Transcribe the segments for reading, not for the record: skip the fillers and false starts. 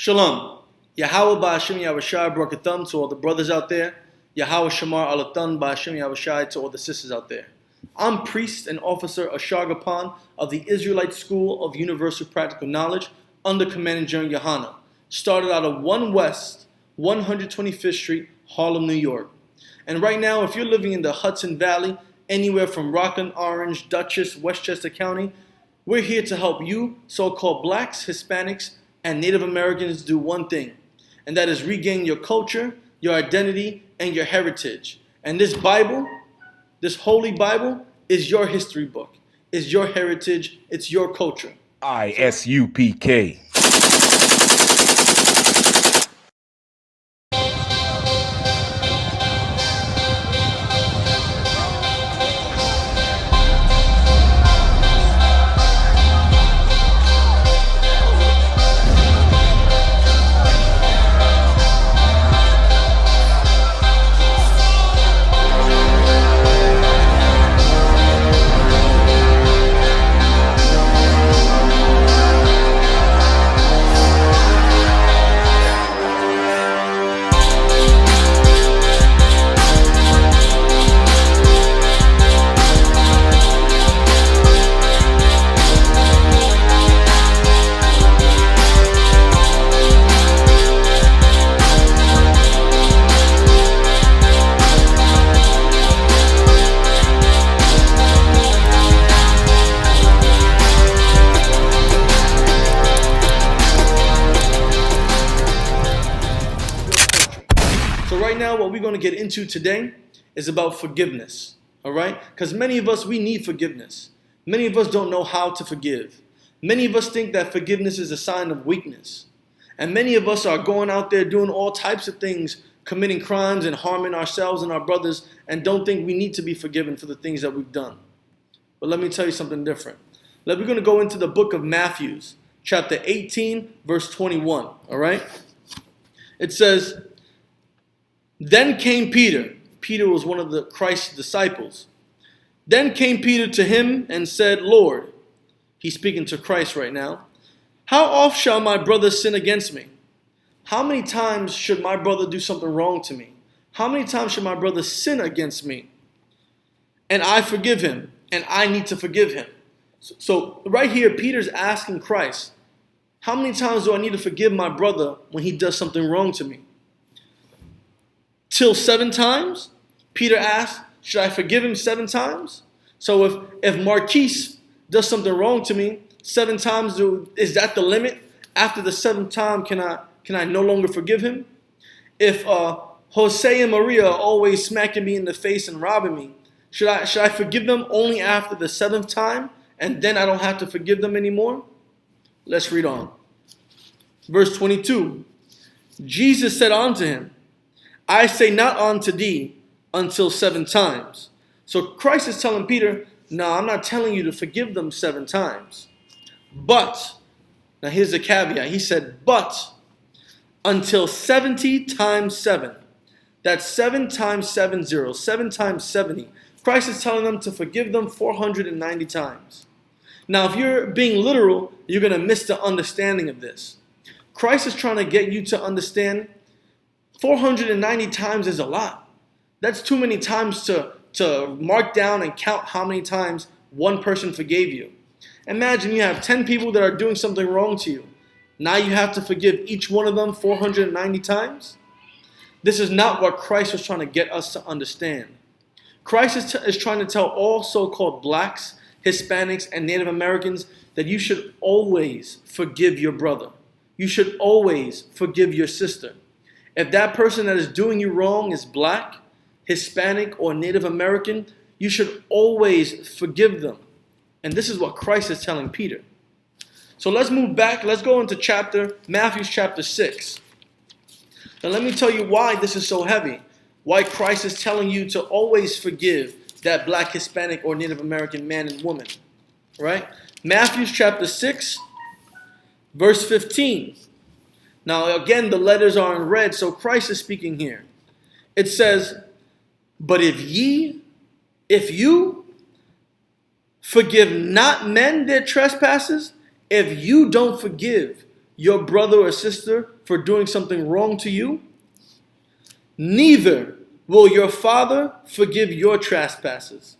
Shalom. Yahweh Ba'Hashem Yahushai Barakatham to all the brothers out there. Yahweh Shamar Alatan Ba'Hashem Yahushai to all the sisters out there. I'm priest and officer Ashagapan of the Israelite School of Universal Practical Knowledge under Commanding General YAHANNA. Started out of 1 West, 125th Street, Harlem, New York. And right now, if you're living in the Hudson Valley, anywhere from Rockland, Orange, Dutchess, Westchester County, we're here to help you, so-called blacks, Hispanics, and Native Americans do one thing, and that is regain your culture, your identity, and your heritage. And this Bible, this Holy Bible, is your history book, is your heritage, it's your culture. I.S.U.P.K. So right now, what we're going to get into today is about forgiveness, all right? Because many of us, we need forgiveness. Many of us don't know how to forgive. Many of us think that forgiveness is a sign of weakness. And many of us are going out there doing all types of things, committing crimes and harming ourselves and our brothers, and don't think we need to be forgiven for the things that we've done. But let me tell you something different. We're going to go into the book of Matthew, chapter 18, verse 21, all right? It says, "Then came Peter." Peter was one of the Christ's disciples. "Then came Peter to him and said, Lord," he's speaking to Christ right now, "how oft shall my brother sin against me? How many times should my brother do something wrong to me? How many times should my brother sin against me? And I forgive him, and I need to forgive him." So right here, Peter's asking Christ, how many times do I need to forgive my brother when he does something wrong to me? Till 7 times? Peter asked, should I forgive him 7 times? So if Marquise does something wrong to me 7 times, is that the limit? After the 7th time, can I no longer forgive him? If Jose and Maria are always smacking me in the face and robbing me, should I forgive them only after the 7th time, and then I don't have to forgive them anymore? Let's read on. Verse 22. Jesus said unto him, I say not unto thee until 7 times. So Christ is telling Peter, no, I'm not telling you to forgive them 7 times. But, now here's the caveat. He said, but until 70 times 7. That's 7 times 70, 7 times 70. Christ is telling them to forgive them 490 times. Now, if you're being literal, you're going to miss the understanding of this. Christ is trying to get you to understand 490 times is a lot. That's too many times to mark down and count how many times one person forgave you. Imagine you have 10 people that are doing something wrong to you. Now you have to forgive each one of them 490 times? This is not what Christ was trying to get us to understand. Christ is trying to tell all so-called blacks, Hispanics, and Native Americans that you should always forgive your brother. You should always forgive your sister. If that person that is doing you wrong is black, Hispanic, or Native American, you should always forgive them. And this is what Christ is telling Peter. So let's move back. Let's go into Matthew chapter 6. Now let me tell you why this is so heavy. Why Christ is telling you to always forgive that black, Hispanic, or Native American man and woman. Right? Matthew chapter 6, verse 15. Now, again, the letters are in red, so Christ is speaking here. It says, but if you forgive not men their trespasses, if you don't forgive your brother or sister for doing something wrong to you, neither will your Father forgive your trespasses.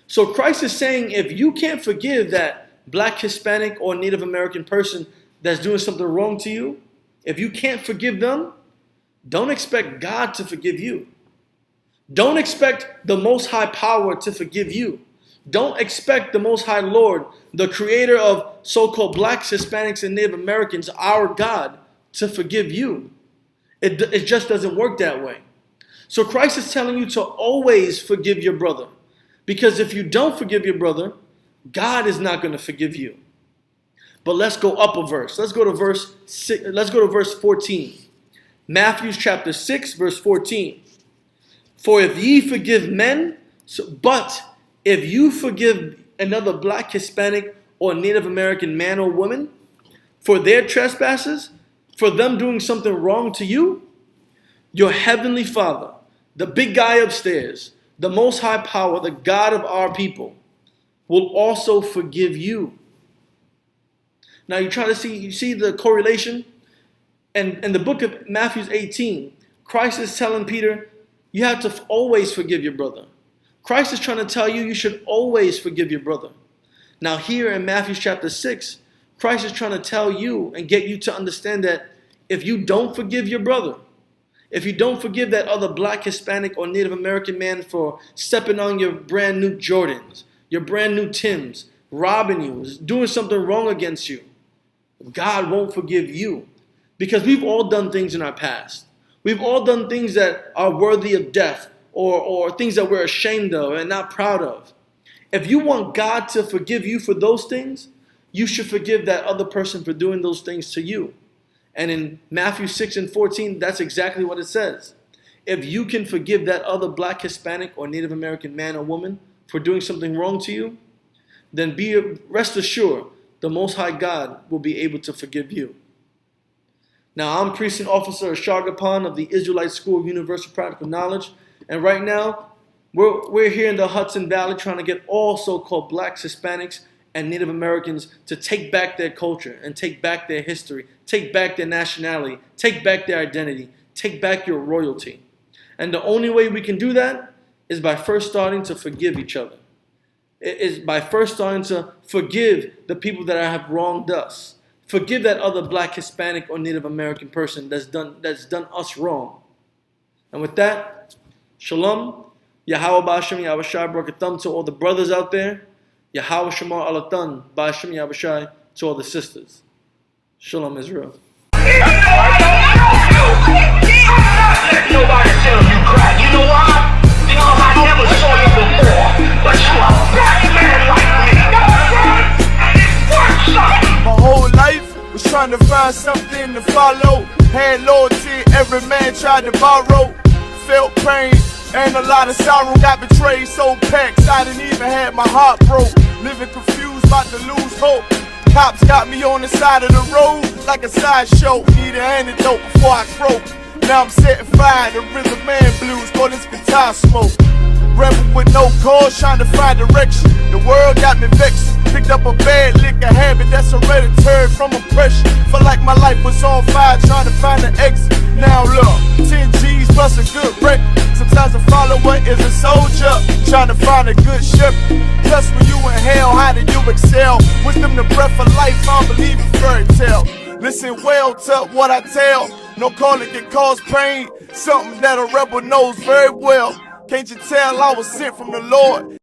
So Christ is saying, if you can't forgive that black, Hispanic, or Native American person that's doing something wrong to you, if you can't forgive them, don't expect God to forgive you. Don't expect the Most High Power to forgive you. Don't expect the Most High Lord, the creator of so-called blacks, Hispanics, and Native Americans, our God, to forgive you. It just doesn't work that way. So Christ is telling you to always forgive your brother. Because if you don't forgive your brother, God is not going to forgive you. But let's go up a verse. Let's go to verse 6, let's go to verse 14. Matthew chapter 6, verse 14. For if ye forgive men, but if you forgive another black, Hispanic, or Native American man or woman for their trespasses, for them doing something wrong to you, your heavenly Father, the big guy upstairs, the Most High Power, the God of our people, will also forgive you. Now you see the correlation? And in the book of Matthew 18, Christ is telling Peter, you have to always forgive your brother. Christ is trying to tell you, you should always forgive your brother. Now here in Matthew chapter 6, Christ is trying to tell you and get you to understand that if you don't forgive your brother, if you don't forgive that other black, Hispanic, or Native American man for stepping on your brand new Jordans, your brand new Timbs, robbing you, doing something wrong against you, God won't forgive you. Because we've all done things in our past. We've all done things that are worthy of death or things that we're ashamed of and not proud of. If you want God to forgive you for those things, you should forgive that other person for doing those things to you. And in Matthew 6 and 14, that's exactly what it says. If you can forgive that other black, Hispanic, or Native American man or woman for doing something wrong to you, then rest assured the Most High God will be able to forgive you. Now, I'm Precinct Officer Ashagapan of the Israelite School of Universal Practical Knowledge. And right now, we're here in the Hudson Valley trying to get all so-called blacks, Hispanics, and Native Americans to take back their culture and take back their history, take back their nationality, take back their identity, take back your royalty. And the only way we can do that is by first starting to forgive each other. It is by first starting to forgive the people that have wronged us. Forgive that other black, Hispanic, or Native American person that's done us wrong. And with that, Shalom, Yahweh Ba'ashem Yahushai Barakatham to all the brothers out there. Yahweh Shamar Alatan Ba'ashem Yahushai to all the sisters. Shalom, Israel. Nobody tell you crack. You know why? Because I never saw you before. But you a black man like me. And it works, son. My whole life was trying to find something to follow. Had loyalty, every man tried to borrow. Felt pain and a lot of sorrow. Got betrayed, sold packs, I didn't even have my heart broke. Living confused, about to lose hope. Cops got me on the side of the road like a sideshow. Need an antidote before I croak. Now I'm setting fire to rhythm man blues for this guitar smoke. Rebel with no cause, trying to find direction. The world got me vexed. Picked up a bad liquor habit that's hereditary from oppression. Felt like my life was on fire, trying to find an exit. Now look, 10 G's plus a good wreck. Sometimes a follower is a soldier, trying to find a good shepherd. Plus when you in hell, how do you excel? Wisdom the breath of life, I don't believe in fairy tale. Listen well to what I tell. No calling can cause pain, something that a rebel knows very well. Can't you tell I was sent from the Lord?